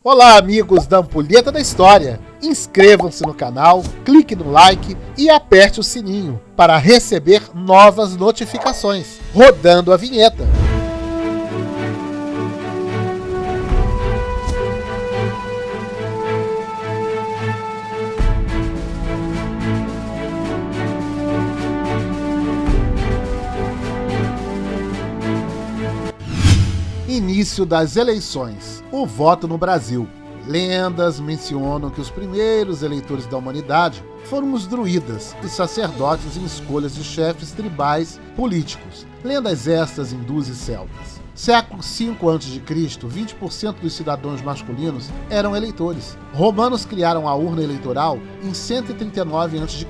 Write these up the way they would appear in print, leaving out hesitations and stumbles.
Olá, amigos da Ampulheta da História! Inscrevam-se no canal, clique no like e aperte o sininho para receber novas notificações. Rodando a vinheta. Início das eleições. O voto no Brasil. Lendas mencionam que os primeiros eleitores da humanidade foram os druidas e sacerdotes em escolhas de chefes tribais políticos. Lendas estas hindus e celtas. Século V a.C., 20% dos cidadãos masculinos eram eleitores. Romanos criaram a urna eleitoral em 139 a.C.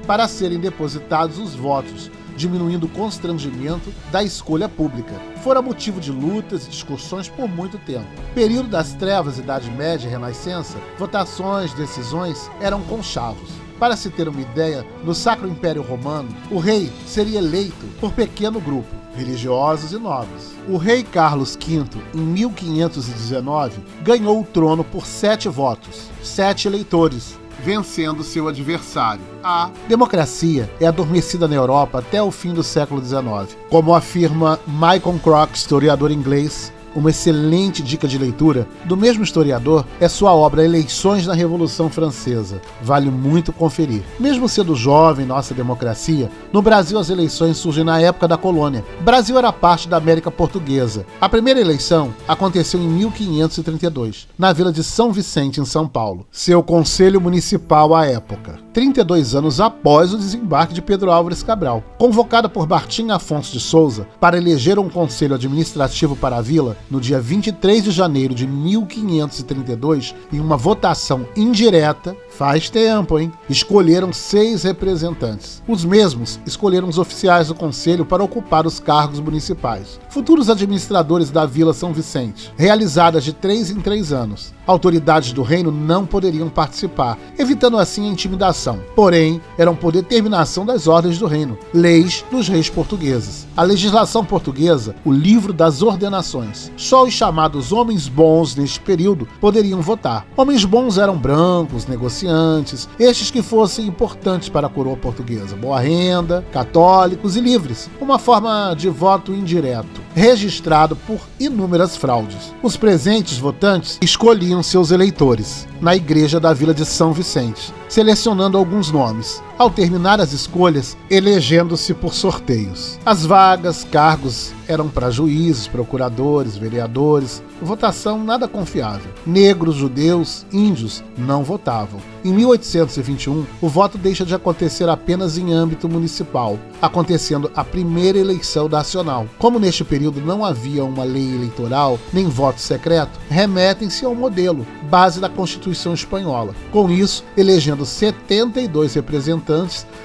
para serem depositados os votos, diminuindo o constrangimento da escolha pública. Fora motivo de lutas e discussões por muito tempo. Período das trevas, Idade Média e Renascença, votações, decisões eram conchavos. Para se ter uma ideia, no Sacro Império Romano, o rei seria eleito por pequeno grupo, religiosos e nobres. O rei Carlos V, em 1519, ganhou o trono por 7 votos, 7 eleitores, vencendo seu adversário. A democracia é adormecida na Europa até o fim do século XIX. Como afirma Michael Crock, historiador inglês, uma excelente dica de leitura do mesmo historiador é sua obra Eleições na Revolução Francesa. Vale muito conferir. Mesmo sendo jovem nossa democracia, no Brasil as eleições surgem na época da colônia. O Brasil era parte da América Portuguesa. A primeira eleição aconteceu em 1532, na vila de São Vicente, em São Paulo. Seu conselho municipal à época, 32 anos após o desembarque de Pedro Álvares Cabral. Convocada por Martim Afonso de Souza para eleger um conselho administrativo para a vila, no dia 23 de janeiro de 1532, em uma votação indireta, faz tempo, hein? Escolheram 6 representantes. Os mesmos escolheram os oficiais do conselho para ocupar os cargos municipais. Futuros administradores da Vila São Vicente, realizadas de 3 em 3 anos. Autoridades do reino não poderiam participar, evitando assim a intimidação. Porém, eram por determinação das ordens do reino, leis dos reis portugueses. A legislação portuguesa, o livro das ordenações. Só os chamados homens bons neste período poderiam votar. Homens bons eram brancos, negociantes, estes que fossem importantes para a coroa portuguesa, boa renda, católicos e livres, uma forma de voto indireto, registrado por inúmeras fraudes. Os presentes votantes escolhiam seus eleitores na igreja da Vila de São Vicente, selecionando alguns nomes. Ao terminar as escolhas, elegendo-se por sorteios. As vagas, cargos eram para juízes, procuradores, vereadores, votação nada confiável. Negros, judeus, índios não votavam. Em 1821, o voto deixa de acontecer apenas em âmbito municipal, acontecendo a primeira eleição nacional. Como neste período não havia uma lei eleitoral, nem voto secreto, remetem-se ao modelo, base da Constituição Espanhola. Com isso, elegendo 72 representantes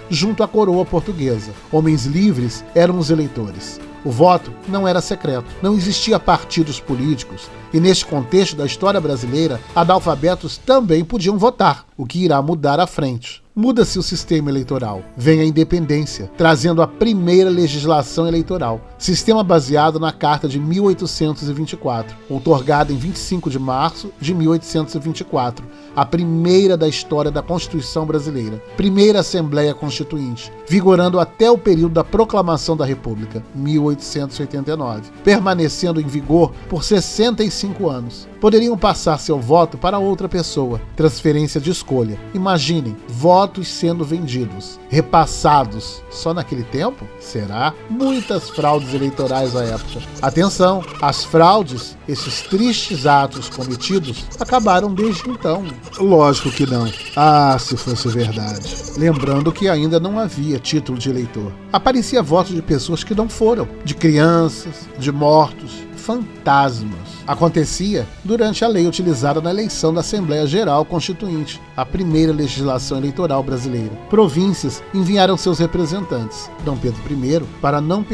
junto à coroa portuguesa. Homens livres eram os eleitores. O voto não era secreto, não existia partidos políticos, e neste contexto da história brasileira, analfabetos também podiam votar, o que irá mudar à frente. Muda-se o sistema eleitoral, vem a independência, trazendo a primeira legislação eleitoral, sistema baseado na Carta de 1824, outorgada em 25 de março de 1824, a primeira da história da Constituição brasileira, primeira Assembleia Constituinte, vigorando até o período da Proclamação da República, 1889, permanecendo em vigor por 65 anos. Poderiam passar seu voto para outra pessoa, transferência de escolha. Imaginem, votos sendo vendidos, repassados. Só naquele tempo? Será? Muitas fraudes eleitorais à época. Atenção, as fraudes, esses tristes atos cometidos, acabaram desde então. Lógico que não. Ah, se fosse verdade. Lembrando que ainda não havia título de eleitor. Aparecia votos de pessoas que não foram, de crianças, de mortos, fantasmas. Acontecia durante a lei utilizada na eleição da Assembleia Geral Constituinte, a primeira legislação eleitoral brasileira. Províncias enviaram seus representantes. Dom Pedro I, para não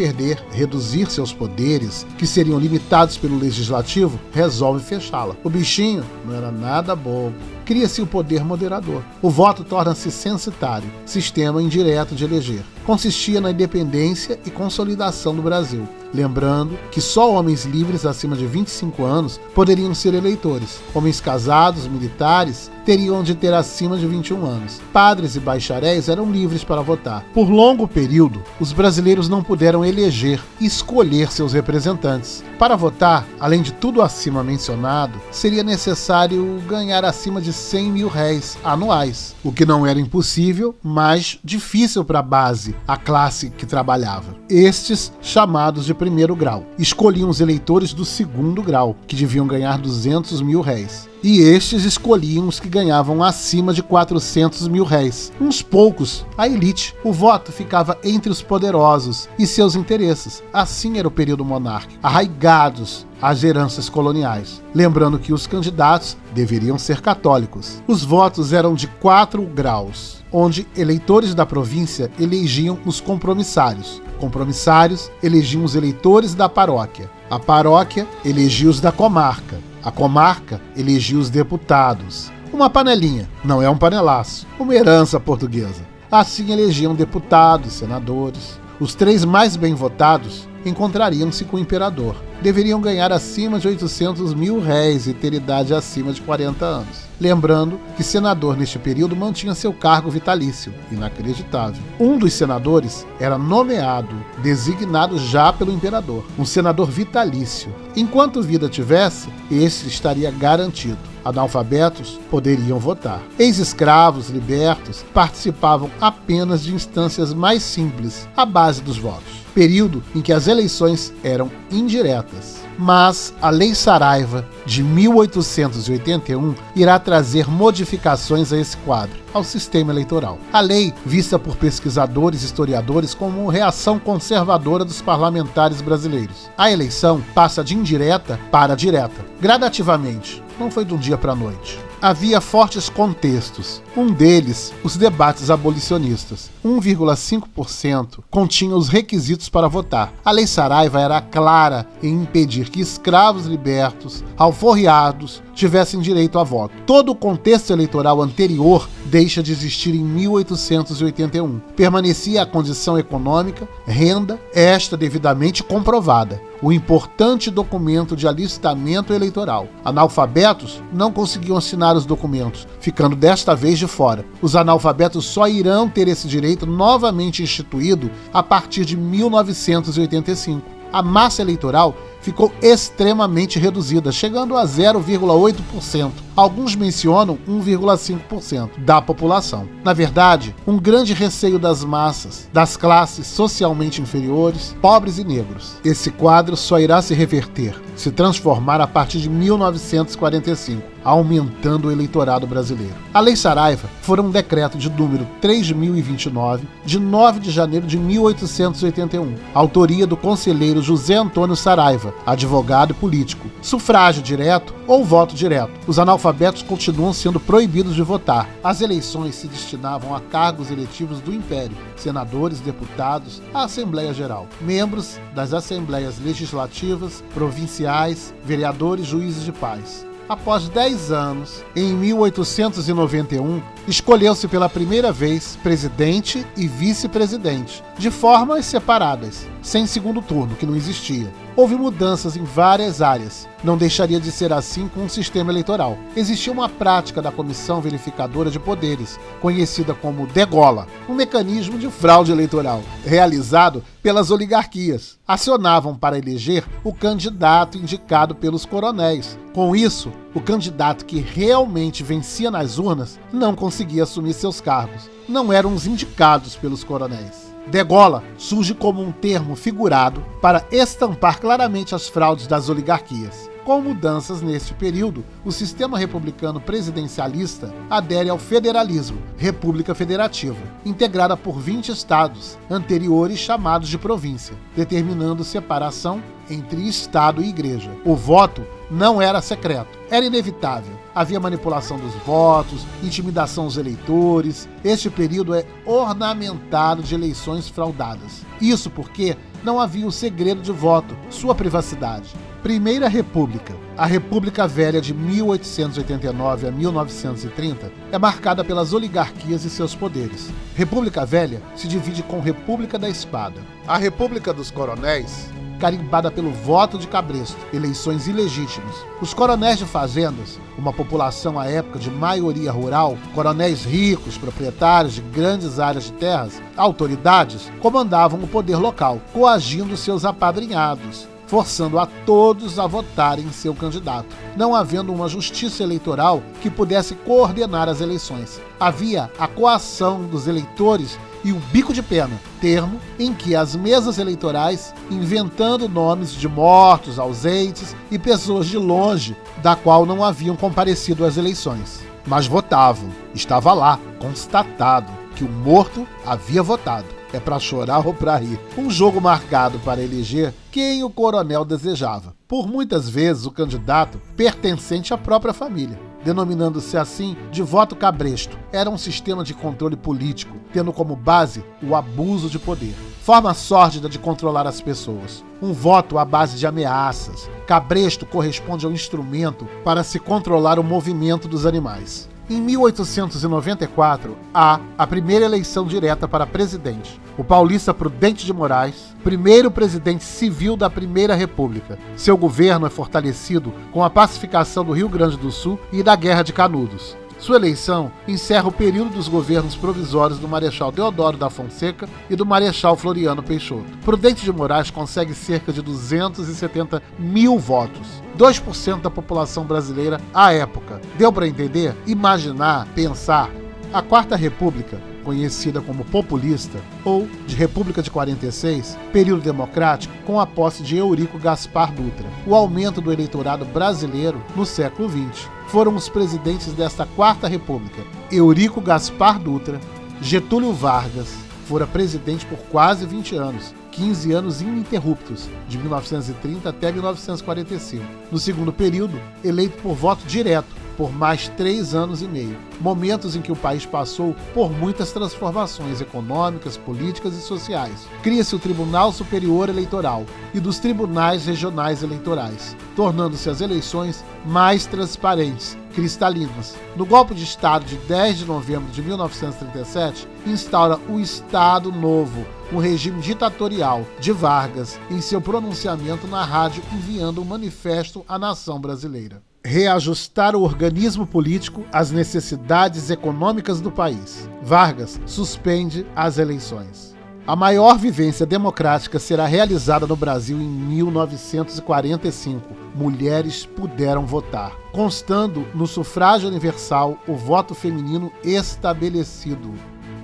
reduzir seus poderes, que seriam limitados pelo legislativo, resolve fechá-la. O bichinho não era nada bobo. Cria-se o poder moderador. O voto torna-se censitário, sistema indireto de eleger. Consistia na independência e consolidação do Brasil. lembrando que só homens livres acima de 25 anos poderiam ser eleitores. Homens casados, militares, teriam de ter acima de 21 anos. Padres e bacharéis eram livres para votar. Por longo período, os brasileiros não puderam eleger e escolher seus representantes. Para votar, além de tudo acima mencionado, seria necessário ganhar acima de 100 mil réis anuais, o que não era impossível, mas difícil para a base, a classe que trabalhava. Estes, chamados de primeiro grau, escolhiam os eleitores do segundo grau, que deviam ganhar 200 mil réis. E estes escolhiam os que ganhavam acima de 400 mil réis. Uns poucos, a elite. O voto ficava entre os poderosos e seus interesses. Assim era o período monárquico, arraigados às heranças coloniais. Lembrando que os candidatos deveriam ser católicos. Os votos eram de 4 graus, onde eleitores da província elegiam os compromissários. Compromissários elegiam os eleitores da paróquia. A paróquia elegia os da comarca. A comarca elegia os deputados. Uma panelinha, não é um panelaço, uma herança portuguesa. Assim elegiam deputados, senadores. Os 3 mais bem votados encontrariam-se com o imperador. Deveriam ganhar acima de 800 mil réis e ter idade acima de 40 anos. Lembrando que senador neste período mantinha seu cargo vitalício, inacreditável. Um dos senadores era nomeado, designado já pelo imperador, um senador vitalício. Enquanto vida tivesse, este estaria garantido. Analfabetos poderiam votar. Ex-escravos libertos participavam apenas de instâncias mais simples, à base dos votos. Período em que as eleições eram indiretas. Mas a Lei Saraiva, de 1881, irá trazer modificações a esse quadro, ao sistema eleitoral. A lei, vista por pesquisadores e historiadores como reação conservadora dos parlamentares brasileiros. A eleição passa de indireta para direta, gradativamente, não foi de um dia para a noite. Havia fortes contextos. Um deles, os debates abolicionistas. 1,5% continha os requisitos para votar. A Lei Saraiva era clara em impedir que escravos libertos, alforriados, tivessem direito a voto. Todo o contexto eleitoral anterior deixa de existir em 1881. Permanecia a condição econômica, renda, esta devidamente comprovada. O importante documento de alistamento eleitoral. Analfabetos não conseguiam assinar os documentos, ficando desta vez de fora. Os analfabetos só irão ter esse direito novamente instituído a partir de 1985. A massa eleitoral ficou extremamente reduzida, chegando a 0,8%. Alguns mencionam 1,5% da população. Na verdade, um grande receio das massas, das classes socialmente inferiores, pobres e negros. Esse quadro só irá se reverter, se transformar a partir de 1945, aumentando o eleitorado brasileiro. A Lei Saraiva foi um decreto de número 3029, de 9 de janeiro de 1881, autoria do conselheiro José Antônio Saraiva, advogado e político. Sufrágio direto ou voto direto. Os analfabetos continuam sendo proibidos de votar. As eleições se destinavam a cargos eletivos do Império, senadores, deputados, a Assembleia Geral, membros das Assembleias Legislativas, provinciais, vereadores, juízes de paz. Após 10 anos, em 1891, escolheu-se pela primeira vez presidente e vice-presidente, de formas separadas, sem segundo turno, que não existia. Houve mudanças em várias áreas. Não deixaria de ser assim com o sistema eleitoral. Existia uma prática da Comissão Verificadora de Poderes, conhecida como degola, um mecanismo de fraude eleitoral, realizado pelas oligarquias. Acionavam para eleger o candidato indicado pelos coronéis. Com isso, o candidato que realmente vencia nas urnas não conseguia assumir seus cargos. Não eram os indicados pelos coronéis. Degola surge como um termo figurado para estampar claramente as fraudes das oligarquias. Com mudanças neste período, o sistema republicano presidencialista adere ao federalismo, república federativa, integrada por 20 estados, anteriores chamados de província, determinando separação entre Estado e Igreja. O voto não era secreto, era inevitável. Havia manipulação dos votos, intimidação aos eleitores. Este período é ornamentado de eleições fraudadas. Isso porque não havia o segredo de voto, sua privacidade. Primeira República. A República Velha de 1889 a 1930 é marcada pelas oligarquias e seus poderes. República Velha se divide com República da Espada. A República dos Coronéis carimbada pelo voto de cabresto, eleições ilegítimas. Os coronéis de fazendas, uma população à época de maioria rural, coronéis ricos, proprietários de grandes áreas de terras, autoridades, comandavam o poder local, coagindo seus apadrinhados, forçando a todos a votarem em seu candidato, não havendo uma justiça eleitoral que pudesse coordenar as eleições. Havia a coação dos eleitores e o bico de pena, termo em que as mesas eleitorais, inventando nomes de mortos, ausentes e pessoas de longe, da qual não haviam comparecido às eleições, mas votavam. Estava lá, constatado, que o morto havia votado. É para chorar ou para rir. Um jogo marcado para eleger quem o coronel desejava. Por muitas vezes o candidato pertencente à própria família, denominando-se assim de voto cabresto. Era um sistema de controle político, tendo como base o abuso de poder. Forma sórdida de controlar as pessoas. Um voto à base de ameaças. Cabresto corresponde ao instrumento para se controlar o movimento dos animais. Em 1894, há a primeira eleição direta para presidente. O paulista Prudente de Moraes, primeiro presidente civil da Primeira República. Seu governo é fortalecido com a pacificação do Rio Grande do Sul e da Guerra de Canudos. Sua eleição encerra o período dos governos provisórios do Marechal Deodoro da Fonseca e do Marechal Floriano Peixoto. Prudente de Moraes consegue cerca de 270 mil votos, 2% da população brasileira à época. Deu para entender? Imaginar, pensar. A Quarta República, conhecida como populista, ou de República de 46, período democrático, com a posse de Eurico Gaspar Dutra. O aumento do eleitorado brasileiro no século XX. Foram os presidentes desta Quarta República, Eurico Gaspar Dutra, Getúlio Vargas, fora presidente por quase 20 anos, 15 anos ininterruptos, de 1930 até 1945. No segundo período, eleito por voto direto, por mais 3 anos e meio, momentos em que o país passou por muitas transformações econômicas, políticas e sociais. Cria-se o Tribunal Superior Eleitoral e dos Tribunais Regionais Eleitorais, tornando-se as eleições mais transparentes, cristalinas. No golpe de Estado de 10 de novembro de 1937, instaura o Estado Novo, um regime ditatorial de Vargas, em seu pronunciamento na rádio enviando um manifesto à nação brasileira. Reajustar o organismo político às necessidades econômicas do país. Vargas suspende as eleições. A maior vivência democrática será realizada no Brasil em 1945. Mulheres puderam votar, constando no sufrágio universal o voto feminino estabelecido.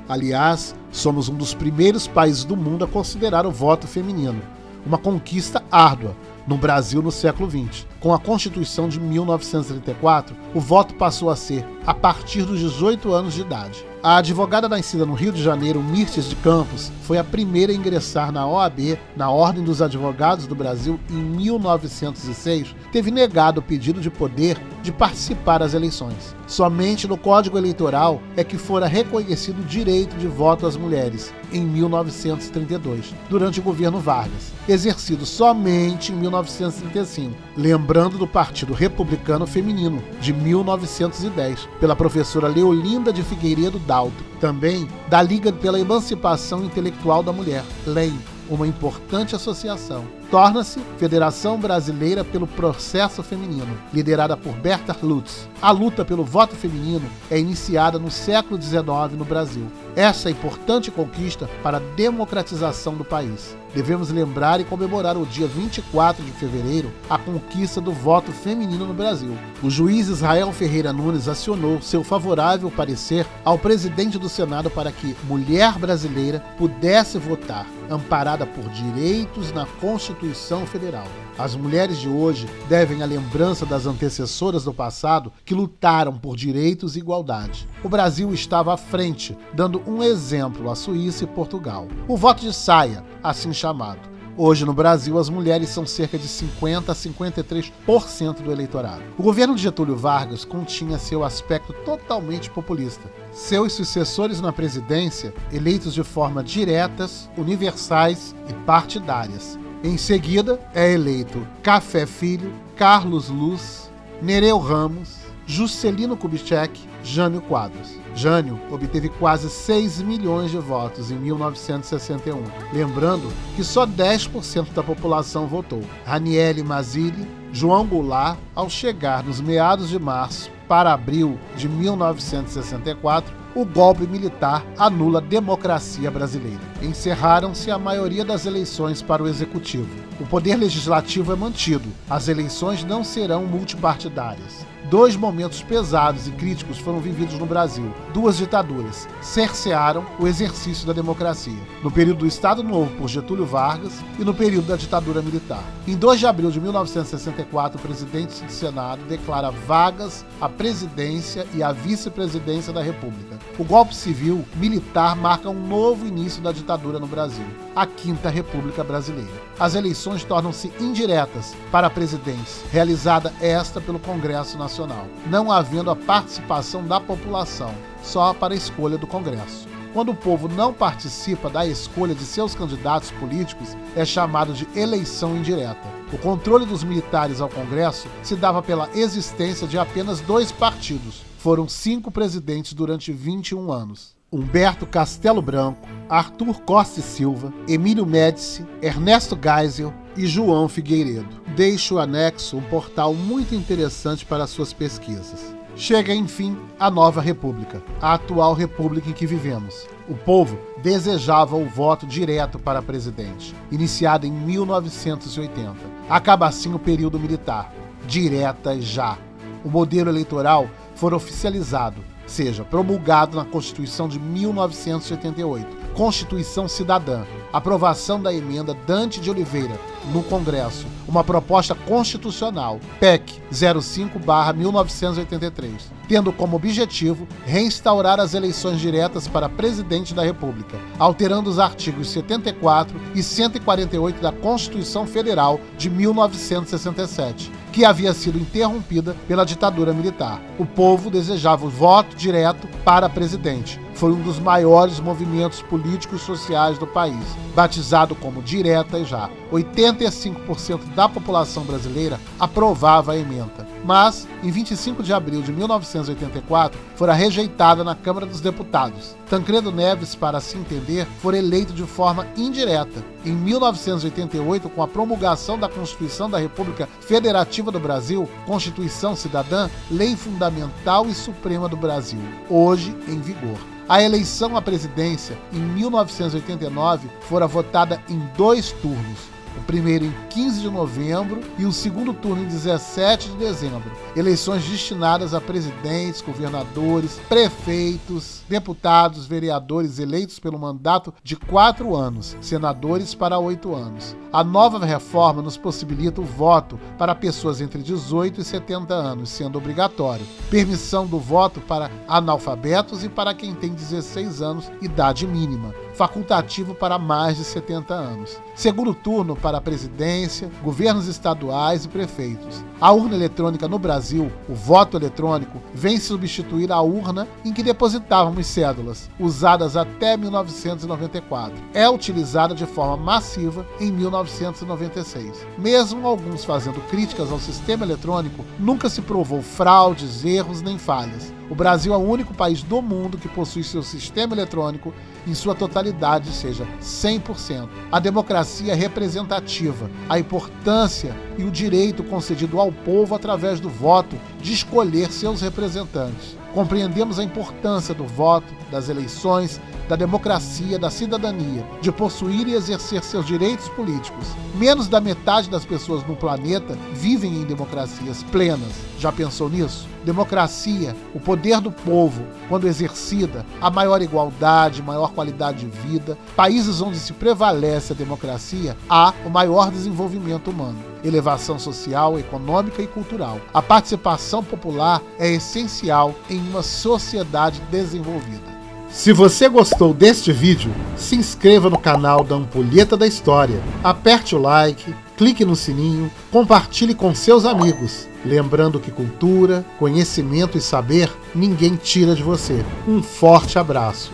Aliás, somos um dos primeiros países do mundo a considerar o voto feminino, uma conquista árdua no Brasil no século XX. Com a Constituição de 1934, o voto passou a ser a partir dos 18 anos de idade. A advogada nascida no Rio de Janeiro, Mirtes de Campos, foi a primeira a ingressar na OAB, na Ordem dos Advogados do Brasil, em 1906, teve negado o pedido de poder de participar das eleições. Somente no Código Eleitoral é que fora reconhecido o direito de voto às mulheres, em 1932, durante o governo Vargas, exercido somente em 1935, lembrando do Partido Republicano Feminino, de 1910, pela professora Leolinda de Figueiredo Dalto, também da Liga pela Emancipação Intelectual da Mulher, LEM, uma importante associação. Torna-se Federação Brasileira pelo Processo Feminino, liderada por Berta Lutz. A luta pelo voto feminino é iniciada no século XIX no Brasil. Essa é importante conquista para a democratização do país. Devemos lembrar e comemorar o dia 24 de fevereiro a conquista do voto feminino no Brasil. O juiz Israel Ferreira Nunes acionou seu favorável parecer ao presidente do Senado para que mulher brasileira pudesse votar, amparada por direitos na Constituição Federal. As mulheres de hoje devem a lembrança das antecessoras do passado que lutaram por direitos e igualdade. O Brasil estava à frente, dando um exemplo à Suíça e Portugal. O voto de saia, assim chamado. Hoje no Brasil, as mulheres são cerca de 50% a 53% do eleitorado. O governo de Getúlio Vargas continha seu aspecto totalmente populista. Seus sucessores na presidência, eleitos de forma diretas, universais e partidárias. Em seguida, é eleito Café Filho, Carlos Luz, Nereu Ramos, Juscelino Kubitschek, Jânio Quadros. Jânio obteve quase 6 milhões de votos em 1961, lembrando que só 10% da população votou. Ranieri Mazzilli, João Goulart, ao chegar nos meados de março para abril de 1964, o golpe militar anula a democracia brasileira. Encerraram-se a maioria das eleições para o executivo. O poder legislativo é mantido. As eleições não serão multipartidárias. 2 momentos pesados e críticos foram vividos no Brasil. 2 ditaduras cercearam o exercício da democracia. No período do Estado Novo por Getúlio Vargas e no período da ditadura militar. Em 2 de abril de 1964, o presidente do Senado declara vagas a presidência e a vice-presidência da República. O golpe civil militar marca um novo início da ditadura no Brasil, a 5ª República Brasileira. As eleições tornam-se indiretas para a presidência, realizada esta pelo Congresso Nacional, não havendo a participação da população, só para a escolha do Congresso. Quando o povo não participa da escolha de seus candidatos políticos, é chamado de eleição indireta. O controle dos militares ao Congresso se dava pela existência de apenas 2 partidos. Foram 5 presidentes durante 21 anos. Humberto Castelo Branco, Arthur Costa e Silva, Emílio Médici, Ernesto Geisel e João Figueiredo. Deixo anexo um portal muito interessante para suas pesquisas. Chega, enfim, a nova república, a atual república em que vivemos. O povo desejava o voto direto para presidente, iniciado em 1980. Acaba assim o período militar. Direta já. O modelo eleitoral foi oficializado, seja promulgado na Constituição de 1988, Constituição Cidadã, aprovação da emenda Dante de Oliveira no Congresso, uma proposta constitucional, PEC 05/1983, tendo como objetivo reinstaurar as eleições diretas para presidente da República, alterando os artigos 74 e 148 da Constituição Federal de 1967, que havia sido interrompida pela ditadura militar. O povo desejava o voto direto para presidente. Foi um dos maiores movimentos políticos e sociais do país, batizado como Direta e Já. 85% da população brasileira aprovava a emenda. Mas, em 25 de abril de 1984, fora rejeitada na Câmara dos Deputados. Tancredo Neves, para se entender, foi eleito de forma indireta. Em 1988, com a promulgação da Constituição da República Federativa do Brasil, Constituição Cidadã, lei fundamental e suprema do Brasil, hoje em vigor. A eleição à presidência, em 1989, fora votada em 2 turnos. O primeiro em 15 de novembro e o segundo turno em 17 de dezembro. Eleições destinadas a presidentes, governadores, prefeitos, deputados, vereadores eleitos pelo mandato de 4 anos, senadores para 8 anos. A nova reforma nos possibilita o voto para pessoas entre 18 e 70 anos, sendo obrigatório. Permissão do voto para analfabetos e para quem tem 16 anos, idade mínima. Facultativo para mais de 70 anos. Segundo turno para a presidência, governos estaduais e prefeitos. A urna eletrônica no Brasil, o voto eletrônico, vem substituir a urna em que depositávamos cédulas, usadas até 1994. É utilizada de forma massiva em 1996. Mesmo alguns fazendo críticas ao sistema eletrônico, nunca se provou fraudes, erros nem falhas. O Brasil é o único país do mundo que possui seu sistema eletrônico em sua totalidade, seja 100%. A democracia é representativa, a importância e o direito concedido ao povo através do voto de escolher seus representantes. Compreendemos a importância do voto, das eleições, da democracia, da cidadania, de possuir e exercer seus direitos políticos. Menos da metade das pessoas no planeta vivem em democracias plenas. Já pensou nisso? Democracia, o poder do povo, quando exercida, a maior igualdade, maior qualidade de vida. Países onde se prevalece a democracia, há o maior desenvolvimento humano, elevação social, econômica e cultural. A participação popular é essencial em uma sociedade desenvolvida. Se você gostou deste vídeo, se inscreva no canal da Ampulheta da História, aperte o like, clique no sininho, compartilhe com seus amigos. Lembrando que cultura, conhecimento e saber ninguém tira de você. Um forte abraço.